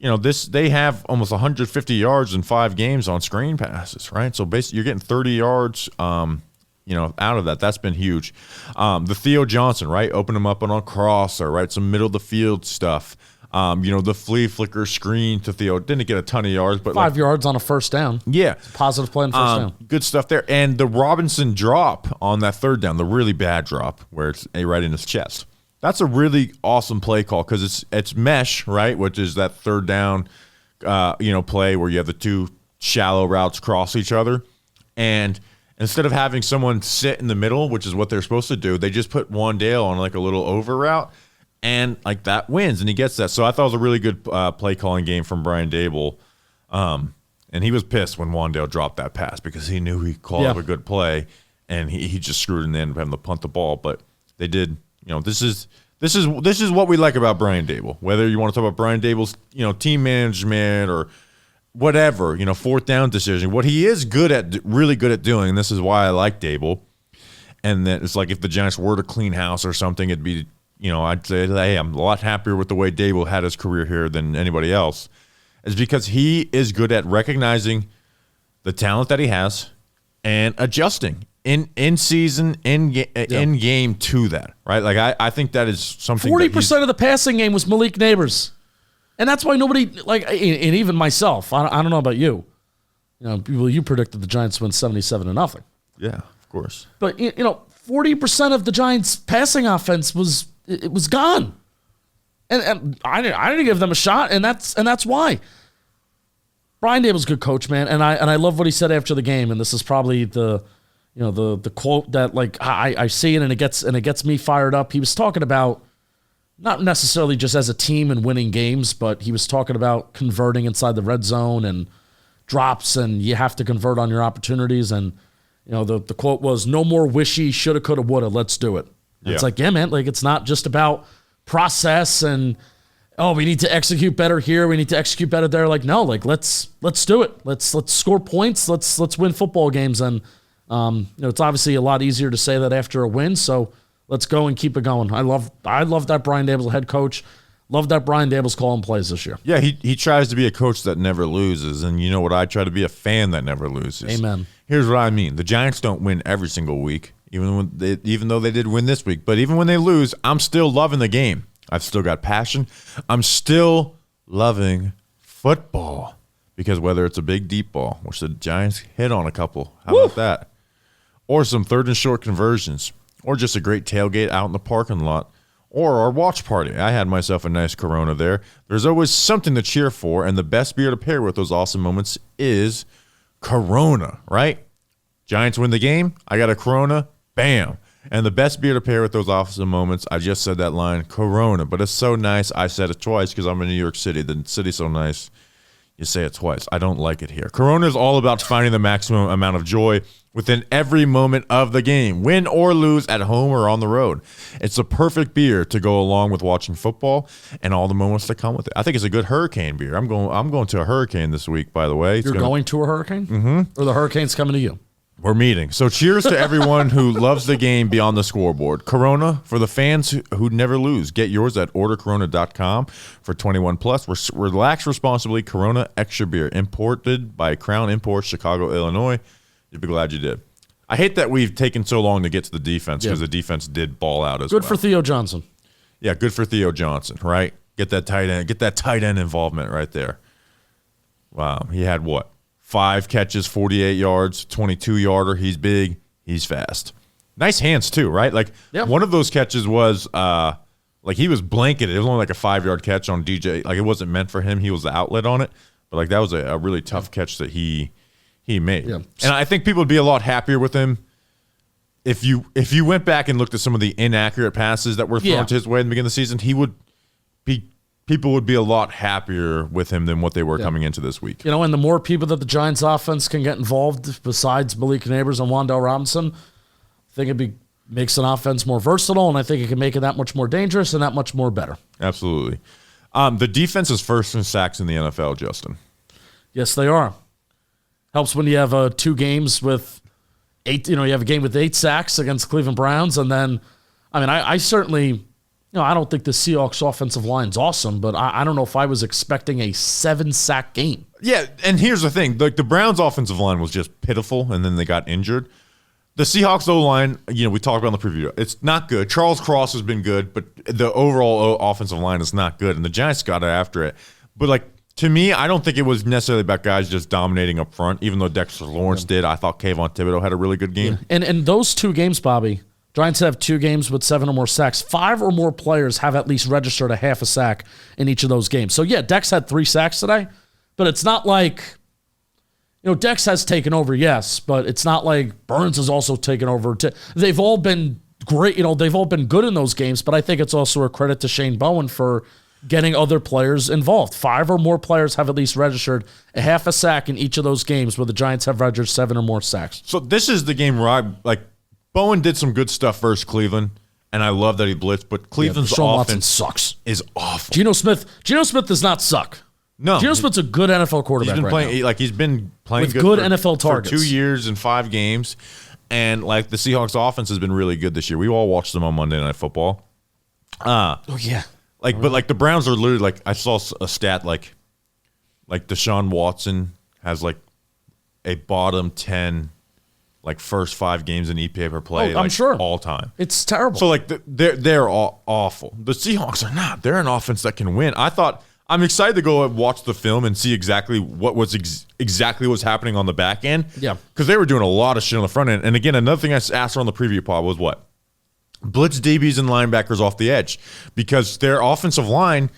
[SPEAKER 1] They have almost 150 yards in 5 games on screen passes, right? So basically, you're getting 30 yards. Out of that. That's been huge. The Theo Johnson, right? Open him up on a crosser, right? Some middle of the field stuff. The flea flicker screen to Theo. Didn't get a ton of yards, but
[SPEAKER 2] 5 yards on a first down.
[SPEAKER 1] Yeah.
[SPEAKER 2] Positive play on first down.
[SPEAKER 1] Good stuff there. And the Robinson drop on that 3rd down, the really bad drop where it's right in his chest. That's a really awesome play call because it's mesh, right? Which is that 3rd down, play where you have the 2 shallow routes cross each other. And instead of having someone sit in the middle, which is what they're supposed to do, they just put Wandale on like a little over route, and like that wins, and he gets that. So I thought it was a really good play calling game from Brian Daboll, and he was pissed when Wandale dropped that pass because he knew he called up a good play, and he just screwed in the end of having to punt the ball. But they did. This is what we like about Brian Daboll. Whether you want to talk about Brian Daboll's team management or whatever, 4th down decision. What he is really good at doing, and this is why I like Daboll, and that it's like if the Giants were to clean house or something, it'd be, I'd say, hey, I'm a lot happier with the way Daboll had his career here than anybody else, is because he is good at recognizing the talent that he has and adjusting in season, in game to that, right? Like I think that is something.
[SPEAKER 2] 40% of the passing game was Malik Neighbors. And that's why nobody, and even myself, I don't know about you. You predicted the Giants win 77-0.
[SPEAKER 1] Yeah, of course.
[SPEAKER 2] But 40% of the Giants' passing offense was gone, and I didn't give them a shot, and that's why. Brian Daboll's a good coach, man, and I love what he said after the game, and this is probably the quote that like I see it and it gets me fired up. He was talking about. Not necessarily just as a team and winning games, but he was talking about converting inside the red zone and drops, and you have to convert on your opportunities. And, the quote was, no more wishy, shoulda, coulda, woulda, let's do it. It's like, yeah, man, like it's not just about process and, we need to execute better here, we need to execute better there. Like, no, like let's do it. Let's score points. Let's win football games. And, it's obviously a lot easier to say that after a win. So, let's go and keep it going. I love that Brian Daboll's head coach. Love that Brian Daboll's calling plays this year.
[SPEAKER 1] Yeah, he tries to be a coach that never loses, and you know what? I try to be a fan that never loses.
[SPEAKER 2] Amen.
[SPEAKER 1] Here's what I mean: the Giants don't win every single week, even though they did win this week. But even when they lose, I'm still loving the game. I've still got passion. I'm still loving football because whether it's a big deep ball, which the Giants hit on a couple, how about that, or some 3rd and short conversions. Or just a great tailgate out in the parking lot, or our watch party. I had myself a nice Corona there. There's always something to cheer for, and the best beer to pair with those awesome moments is Corona, right? Giants win the game, I got a Corona, bam. And the best beer to pair with those awesome moments, I just said that line, Corona. But it's so nice, I said it twice because I'm in New York City. The city's so nice, you say it twice. I don't like it here. Corona is all about finding the maximum amount of joy within every moment of the game, win or lose, at home or on the road. It's a perfect beer to go along with watching football and all the moments that come with it. I think it's a good hurricane beer. I'm going to a hurricane this week, by the way.
[SPEAKER 2] You're going to a hurricane? Mm-hmm. Or the hurricane's coming to you?
[SPEAKER 1] We're meeting. So cheers to everyone who loves the game beyond the scoreboard. Corona for the fans who never lose. Get yours at ordercorona.com for 21 plus. Relax responsibly. Corona Extra Beer, imported by Crown Imports, Chicago, Illinois. You'll be glad you did. I hate that we've taken so long to get to the defense because the defense did ball out as well.
[SPEAKER 2] Good for Theo Johnson.
[SPEAKER 1] Yeah, good for Theo Johnson, right? Get that tight end involvement right there. Wow, he had what? 5 catches, 48 yards, 22-yarder. He's big. He's fast. Nice hands too, right? Like one of those catches was like he was blanketed. It was only like a 5-yard catch on DJ. Like it wasn't meant for him. He was the outlet on it. But like that was a really tough catch that he made. Yeah. And I think people would be a lot happier with him if you went back and looked at some of the inaccurate passes that were thrown to his way in the beginning of the season. People would be a lot happier with him than what they were coming into this week.
[SPEAKER 2] You know, and the more people that the Giants offense can get involved besides Malik Neighbors and Wan'Dale Robinson, I think makes an offense more versatile, and I think it can make it that much more dangerous and that much more better.
[SPEAKER 1] Absolutely. The defense is first in sacks in the NFL, Justin.
[SPEAKER 2] Yes, they are. Helps when you have 2 games with 8. You know, you have a game with 8 sacks against Cleveland Browns, and then, I mean, I certainly. I don't think the Seahawks offensive line's awesome, but I don't know if I was expecting a 7-sack game.
[SPEAKER 1] Yeah, and here's the thing. Like the Browns offensive line was just pitiful, and then they got injured. The Seahawks O-line, we talked about in the preview, it's not good. Charles Cross has been good, but the overall offensive line is not good, and the Giants got after it. But, like, to me, I don't think it was necessarily about guys just dominating up front, even though Dexter Lawrence did. I thought Kayvon Thibodeau had a really good game.
[SPEAKER 2] Yeah. And those 2 games, Bobby, Giants have 2 games with 7 or more sacks. 5 or more players have at least registered a half a sack in each of those games. So, yeah, Dex had 3 sacks today, but it's not like, Dex has taken over, yes, but it's not like Burns has also taken over. They've all been great. They've all been good in those games, but I think it's also a credit to Shane Bowen for getting other players involved. 5 or more players have at least registered a half a sack in each of those games where the Giants have registered 7 or more sacks.
[SPEAKER 1] So this is the game where Bowen did some good stuff versus Cleveland, and I love that he blitzed, but Cleveland's offense
[SPEAKER 2] sucks.
[SPEAKER 1] Is awful.
[SPEAKER 2] Geno Smith does not suck.
[SPEAKER 1] No.
[SPEAKER 2] Geno Smith's a good NFL quarterback.
[SPEAKER 1] He's been playing
[SPEAKER 2] with good NFL targets
[SPEAKER 1] for 2 years and 5 games, and like the Seahawks offense has been really good this year. We all watched them on Monday Night Football.
[SPEAKER 2] Oh yeah.
[SPEAKER 1] But the Browns are literally like, I saw a stat like Deshaun Watson has like a bottom 10 first 5 games in EPA per play.
[SPEAKER 2] I'm sure
[SPEAKER 1] all time.
[SPEAKER 2] It's terrible.
[SPEAKER 1] So they're all awful. The Seahawks are not. They're an offense that can win. I'm excited to go and watch the film and see exactly what was exactly what's happening on the back end.
[SPEAKER 2] Yeah,
[SPEAKER 1] because they were doing a lot of shit on the front end. And again, another thing I asked her on the preview pod was what? Blitz DBs and linebackers off the edge, because their offensive line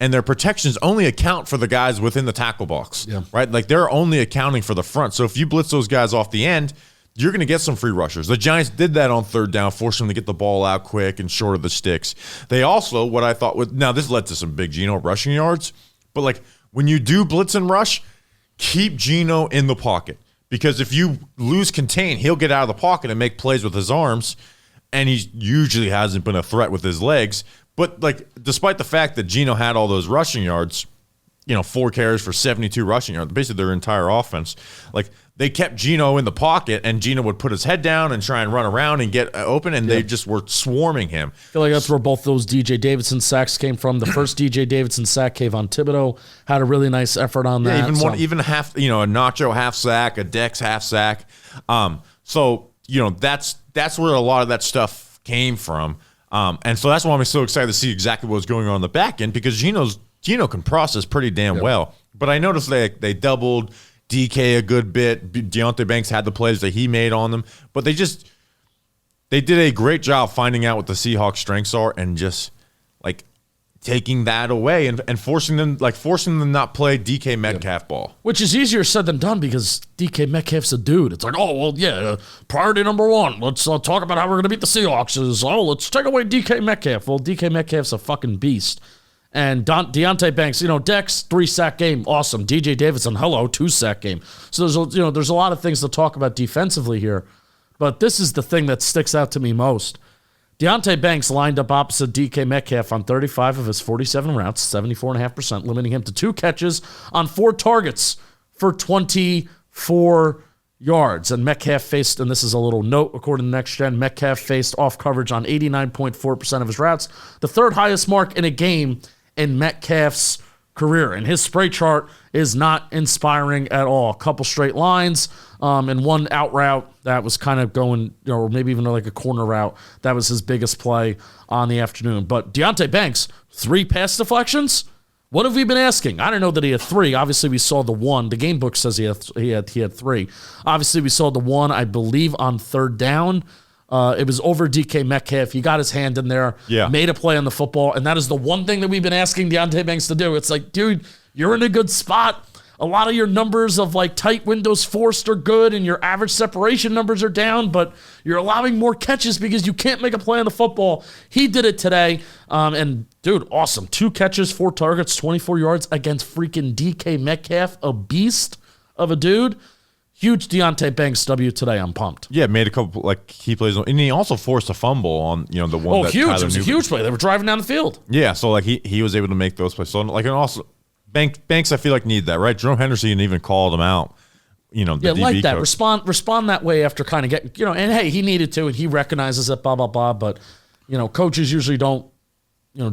[SPEAKER 1] and their protections only account for the guys within the tackle box.
[SPEAKER 2] Yeah,
[SPEAKER 1] right. Like they're only accounting for the front. So if you blitz those guys off the end, you're going to get some free rushers. The Giants did that on 3rd down, forced them to get the ball out quick and short of the sticks. They also, what I thought now this led to some big Geno rushing yards, but when you do blitz and rush, keep Geno in the pocket, because if you lose contain, he'll get out of the pocket and make plays with his arms, and he usually hasn't been a threat with his legs. But despite the fact that Geno had all those rushing yards, 4 carries for 72 rushing yards, basically their entire offense, they kept Geno in the pocket, and Geno would put his head down and try and run around and get open, and they just were swarming him.
[SPEAKER 2] I feel like that's where both those DJ Davidson sacks came from. The first DJ Davidson sack, Kayvon Thibodeau had a really nice effort on that.
[SPEAKER 1] Even half, a Nacho half sack, a Dex half sack. So that's where a lot of that stuff came from. And so that's why I'm so excited to see exactly what's going on the back end, because Geno can process pretty damn well. But I noticed they doubled DK a good bit. Deontay Banks had the plays that he made on them, but they did a great job finding out what the Seahawks' strengths are and just taking that away and forcing them to not play DK Metcalf ball.
[SPEAKER 2] Which is easier said than done, because DK Metcalf's a dude. It's priority number 1. Let's talk about how we're going to beat the Seahawks. Let's take away DK Metcalf. Well, DK Metcalf's a fucking beast. And Deontay Banks, Dex, 3-sack game, awesome. DJ Davidson, 2-sack game. So there's a lot of things to talk about defensively here, but this is the thing that sticks out to me most. Deontay Banks lined up opposite DK Metcalf on 35 of his 47 routes, 74.5%, limiting him to 2 catches on 4 targets for 24 yards. And Metcalf faced, and this is a little note according to Next Gen, Metcalf faced off coverage on 89.4% of his routes, the 3rd highest mark in a game in Metcalf's career. And his spray chart is not inspiring at all. A couple straight lines and 1 out route that was kind of going, or maybe even a corner route. That was his biggest play on the afternoon. But Deontay Banks, 3 pass deflections, What have we been asking? I don't know that he had 3. Obviously, we saw the 1. The game book says he had 3. Obviously, we saw the 1, I believe, on 3rd down. It was over DK Metcalf. He got his hand in there, made a play on the football, and that is the one thing that we've been asking Deontay Banks to do. It's like, dude, you're in a good spot. A lot of your numbers of like tight windows forced are good, and your average separation numbers are down, but you're allowing more catches because you can't make a play on the football. He did it today, and dude, awesome. 2 catches, 4 targets, 24 yards against freaking DK Metcalf, a beast of a dude. Huge Deontay Banks W today. I'm pumped.
[SPEAKER 1] Yeah, made a couple like key plays, and he also forced a fumble on the one.
[SPEAKER 2] Oh, huge! It was a huge play. They were driving down the field.
[SPEAKER 1] Yeah, so like he was able to make those plays. So like, and also Banks, I feel like need that, right? Jerome Henderson even called him out. The DB
[SPEAKER 2] like that.
[SPEAKER 1] coach.
[SPEAKER 2] Respond that way after kind of getting and hey, he needed to, and he recognizes it. Blah blah blah. But coaches usually don't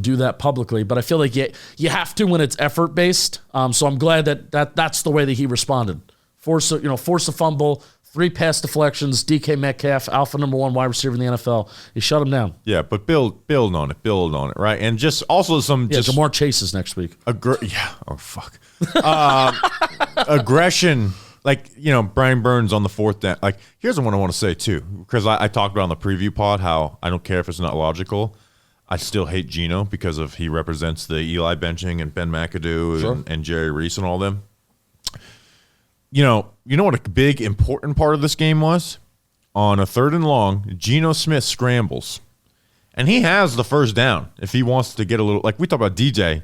[SPEAKER 2] do that publicly. But I feel like you have to when it's effort based. So I'm glad that's the way that he responded. Force a fumble, 3 pass deflections. DK Metcalf, alpha number 1 wide receiver in the NFL. He shut him down.
[SPEAKER 1] Yeah, but build on it, right? And just also some
[SPEAKER 2] Jamar Chases next week.
[SPEAKER 1] Oh fuck. Aggression, like Brian Burns on the 4th down. Like here's the one I want to say too, because I talked about on the preview pod how I don't care if it's not logical. I still hate Geno because he represents the Eli benching and Ben McAdoo and Jerry Reese and all them. You know what a big important part of this game was? On a 3rd and long, Geno Smith scrambles. And he has the first down if he wants to get a little, like we talk about DJ,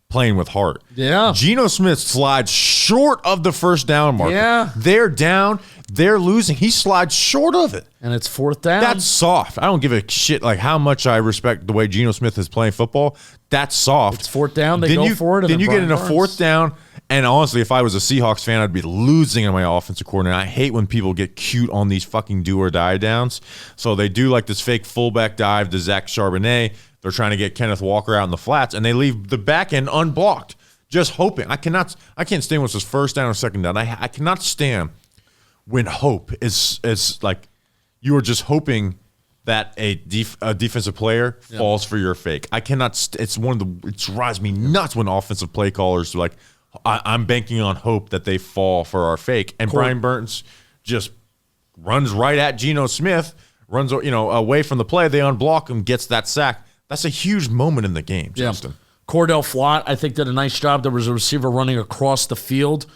[SPEAKER 1] playing with heart.
[SPEAKER 2] Yeah.
[SPEAKER 1] Geno Smith slides short of the first down marker.
[SPEAKER 2] Yeah.
[SPEAKER 1] They're down. They're losing. He slides short of it.
[SPEAKER 2] And it's 4th down.
[SPEAKER 1] That's soft. I don't give a shit like how much I respect the way Geno Smith is playing football. That's soft.
[SPEAKER 2] It's 4th down. They go for it.
[SPEAKER 1] Then you get in a 4th down. And honestly, if I was a Seahawks fan, I'd be losing in my offensive coordinator. I hate when people get cute on these fucking do or die downs. So they do like this fake fullback dive to Zach Charbonnet. They're trying to get Kenneth Walker out in the flats, and they leave the back end unblocked, just hoping. I can't stand when it's 1st down or 2nd down. I cannot stand when hope is like you are just hoping that a defensive player falls for your fake. I cannot. It drives me nuts when offensive play callers are like, I'm banking on hope that they fall for our fake. And Brian Burns just runs right at Geno Smith, runs away from the play. They unblock him, gets that sack. That's a huge moment in the game, Justin.
[SPEAKER 2] Cordell Flott, I think, did a nice job. There was a receiver running across the field,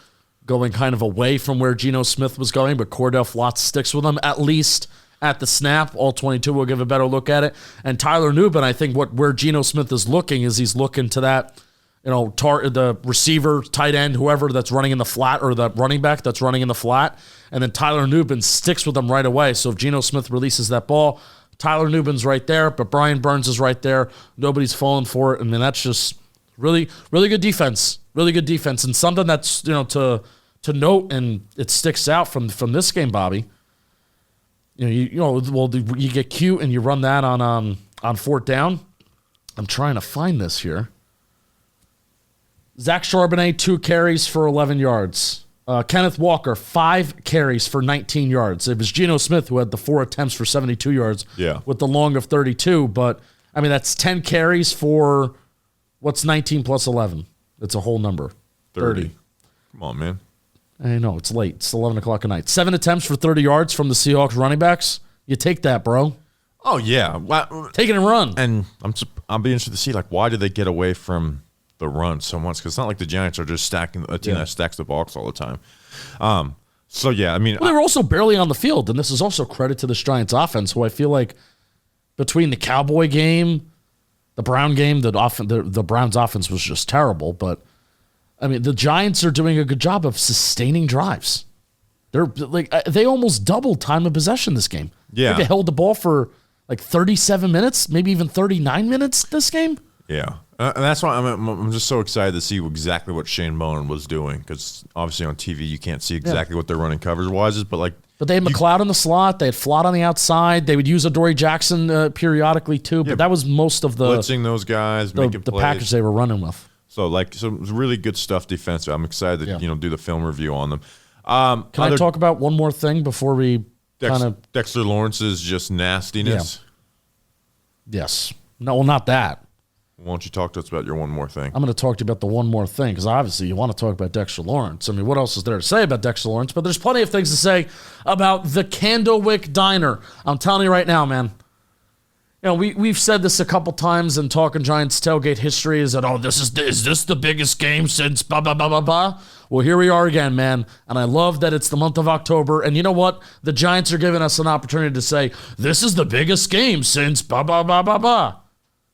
[SPEAKER 2] going kind of away from where Geno Smith was going, but Cordell Flott sticks with him, at least at the snap. All 22 will give a better look at it. And Tyler Nubin, I think where Geno Smith is looking is he's looking to that the receiver, tight end, whoever that's running in the flat, or the running back that's running in the flat. And then Tyler Nubin sticks with them right away. So if Geno Smith releases that ball, Tyler Nubin's right there, but Brian Burns is right there. Nobody's falling for it. I mean, that's just really, really good defense. Really good defense. And something that's, to note, and it sticks out from this game, Bobby. You get cute and you run that on 4th down. I'm trying to find this here. Zach Charbonnet, 2 carries for 11 yards. Kenneth Walker, 5 carries for 19 yards. It was Geno Smith who had the 4 attempts for 72 yards with the long of 32. But, I mean, that's 10 carries for what's 19 plus 11? It's a whole number. 30.
[SPEAKER 1] Come on, man.
[SPEAKER 2] I know, it's late. It's 11 o'clock at night. 7 attempts for 30 yards from the Seahawks running backs. You take that, bro.
[SPEAKER 1] Oh, yeah.
[SPEAKER 2] Take it and run.
[SPEAKER 1] And I'll be interested to see, like, why did they get away from the run so much? Because it's not like the Giants are just stacking a team that stacks the box all the time. So yeah, I mean,
[SPEAKER 2] they were also barely on the field, and this is also credit to this Giants offense, who I feel like between the Cowboy game, the Brown game, the Browns offense was just terrible. But I mean, the Giants are doing a good job of sustaining drives. They almost doubled time of possession this game.
[SPEAKER 1] Yeah,
[SPEAKER 2] they held the ball for like 37 minutes, maybe even 39 minutes this game.
[SPEAKER 1] Yeah. And that's why I'm just so excited to see exactly what Shane Bowen was doing, because obviously on TV you can't see exactly what they're running coverage-wise, but
[SPEAKER 2] they had McLeod in the slot, they had Flott on the outside, they would use Adoree Jackson periodically too, but that was most of the
[SPEAKER 1] blitzing those guys, making
[SPEAKER 2] the
[SPEAKER 1] plays.
[SPEAKER 2] package they were running with.
[SPEAKER 1] So it was really good stuff defensive. I'm excited to do the film review on them.
[SPEAKER 2] Can I talk about one more thing before we
[SPEAKER 1] Dexter Lawrence's just nastiness?
[SPEAKER 2] Yeah. Yes. No, well, not that.
[SPEAKER 1] Why don't you talk to us about your one more thing?
[SPEAKER 2] I'm going to talk to you about the one more thing because obviously you want to talk about Dexter Lawrence. I mean, what else is there to say about Dexter Lawrence? But there's plenty of things to say about the Candlewick Diner. I'm telling you right now, man. You know, we've said this a couple times in Talking Giants tailgate history is that, is this the biggest game since blah, blah, blah, blah, blah? Well, here we are again, man. And I love that it's the month of October. And you know what? The Giants are giving us an opportunity to say, this is the biggest game since blah, blah, blah, blah, blah.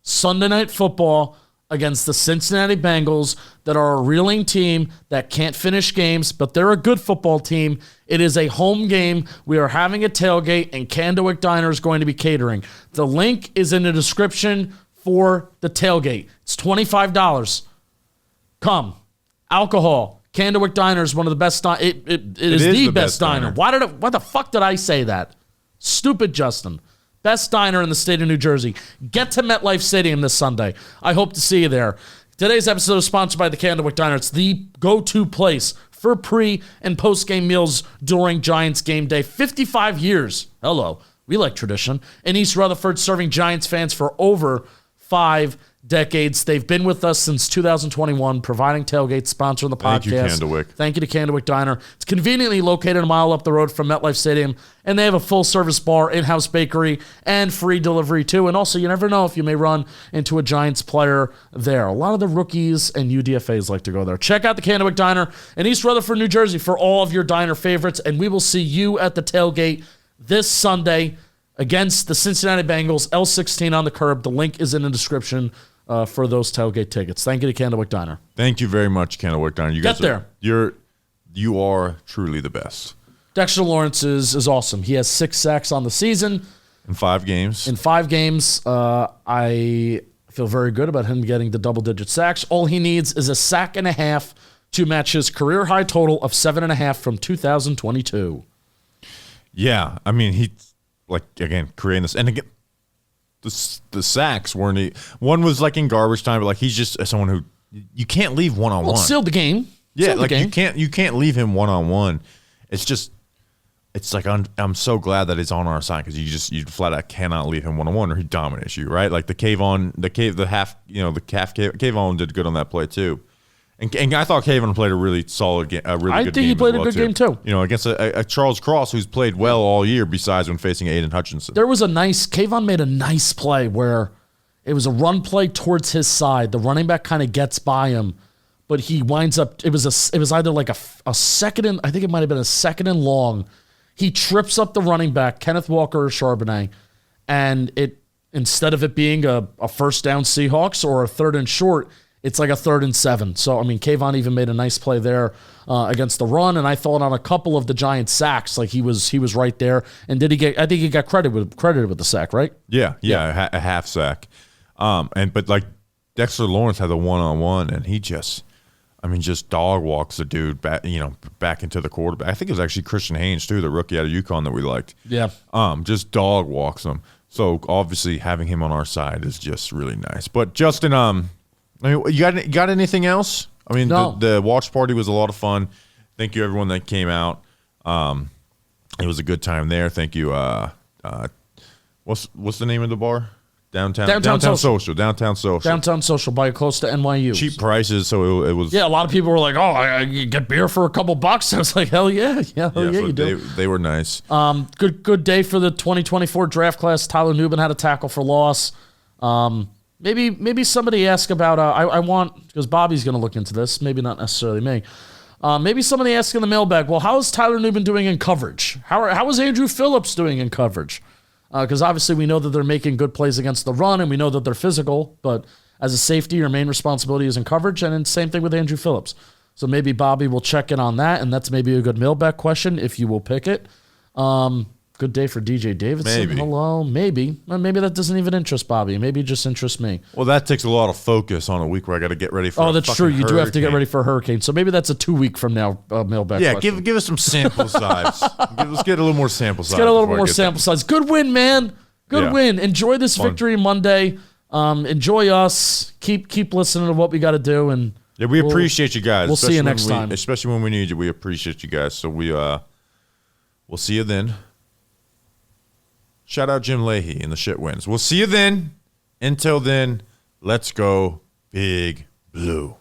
[SPEAKER 2] Sunday Night Football against the Cincinnati Bengals that are a reeling team that can't finish games, but they're a good football team. It is a home game. We are having a tailgate, and Candlewick Diner is going to be catering. The link is in the description for the tailgate. It's $25. Come. Alcohol. Candlewick Diner is one of the best. It is the best diner. Why the fuck did I say that? Stupid Justin. Best diner in the state of New Jersey. Get to MetLife Stadium this Sunday. I hope to see you there. Today's episode is sponsored by the Candlewick Diner. It's the go-to place for pre- and post-game meals during Giants game day. 55 years. Hello. We like tradition. In East Rutherford, serving Giants fans for over 5 decades. They've been with us since 2021, providing tailgates, sponsoring the podcast.
[SPEAKER 1] Thank you, Candlewick.
[SPEAKER 2] Thank you to Candlewick Diner. It's conveniently located a mile up the road from MetLife Stadium, and they have a full-service bar, in-house bakery, and free delivery, too. And also, you never know if you may run into a Giants player there. A lot of the rookies and UDFAs like to go there. Check out the Candlewick Diner in East Rutherford, New Jersey for all of your diner favorites, and we will see you at the tailgate this Sunday against the Cincinnati Bengals, L16 on the curb. The link is in the description for those tailgate tickets. Thank you to Candlewick Diner.
[SPEAKER 1] Thank you very much, Candlewick Diner. You guys
[SPEAKER 2] Get there.
[SPEAKER 1] You are truly the best.
[SPEAKER 2] Dexter Lawrence is awesome. He has 6 sacks on the season.
[SPEAKER 1] In 5 games.
[SPEAKER 2] In 5 games, I feel very good about him getting the double-digit sacks. All he needs is a sack and a half to match his career high total of 7.5 from 2022.
[SPEAKER 1] Yeah, I mean, he, again, creating this. And again, the sacks weren't. One was like in garbage time, but he's just someone who you can't leave one-on-one.
[SPEAKER 2] Well, sealed the game.
[SPEAKER 1] Yeah, you can't leave him one-on-one. It's like I'm so glad that he's on our side because you flat out cannot leave him one-on-one or he dominates you, right? Like Kayvon did good on that play too. And I thought Kayvon played a really solid game, a really good game.
[SPEAKER 2] I think he played a good game too.
[SPEAKER 1] You know, against a Charles Cross who's played well all year, besides when facing Aiden Hutchinson.
[SPEAKER 2] There was Kayvon made a nice play where it was a run play towards his side. The running back kind of gets by him, but he winds up. It was either like a second and I think it might have been a second and long. He trips up the running back, Kenneth Walker or Charbonnet, and instead of it being a first down Seahawks or a third and short, it's like a 3rd and 7. So, I mean, Kayvon even made a nice play there against the run, and I thought on a couple of the Giants' sacks, he was right there. And I think he got credited with the sack, right?
[SPEAKER 1] Yeah, a half sack. But Dexter Lawrence had the one-on-one, and he just dog walks the dude back into the quarterback. I think it was actually Christian Haynes too, the rookie out of UConn that we liked.
[SPEAKER 2] Yeah.
[SPEAKER 1] Just dog walks him. So obviously having him on our side is just really nice. But Justin, you got anything else? I mean,
[SPEAKER 2] no.
[SPEAKER 1] The watch party was a lot of fun. Thank you everyone that came out. It was a good time there. Thank you. What's the name of the bar? Downtown Social. Downtown Social by
[SPEAKER 2] close to NYU.
[SPEAKER 1] Cheap prices, so it was.
[SPEAKER 2] Yeah, a lot of people were like, "Oh, you get beer for a couple bucks." I was like, "Hell yeah, you do."
[SPEAKER 1] They were nice.
[SPEAKER 2] Good day for the 2024 draft class. Tyler Nubin had a tackle for loss. Maybe somebody ask about. I want because Bobby's going to look into this. Maybe not necessarily me. Maybe somebody ask in the mailbag. Well, how is Tyler Nubin doing in coverage? How is Andrew Phillips doing in coverage? Because obviously we know that they're making good plays against the run, and we know that they're physical. But as a safety, your main responsibility is in coverage, and it's same thing with Andrew Phillips. So maybe Bobby will check in on that, and that's maybe a good mailbag question if you will pick it. Good day for DJ Davidson.
[SPEAKER 1] Maybe.
[SPEAKER 2] Hello. Maybe. Maybe that doesn't even interest Bobby. Maybe it just interests me.
[SPEAKER 1] Well, that takes a lot of focus on a week where I got to get ready for.
[SPEAKER 2] Oh, that's true. You do have to get ready
[SPEAKER 1] hurricane.
[SPEAKER 2] for a hurricane. So maybe that's a 2 week from now mailbag.
[SPEAKER 1] Yeah,
[SPEAKER 2] question.
[SPEAKER 1] give us some sample size. Let's get a little more sample size.
[SPEAKER 2] Let's get a little more sample size. Good win, man. Good win. Enjoy this victory Monday. Enjoy us. Keep listening to what we got to do, and
[SPEAKER 1] yeah, we appreciate you guys.
[SPEAKER 2] We'll see you next time.
[SPEAKER 1] Especially when we need you, we appreciate you guys. So we'll see you then. Shout out Jim Leahy in the shit wins. We'll see you then. Until then, Let's go Big Blue.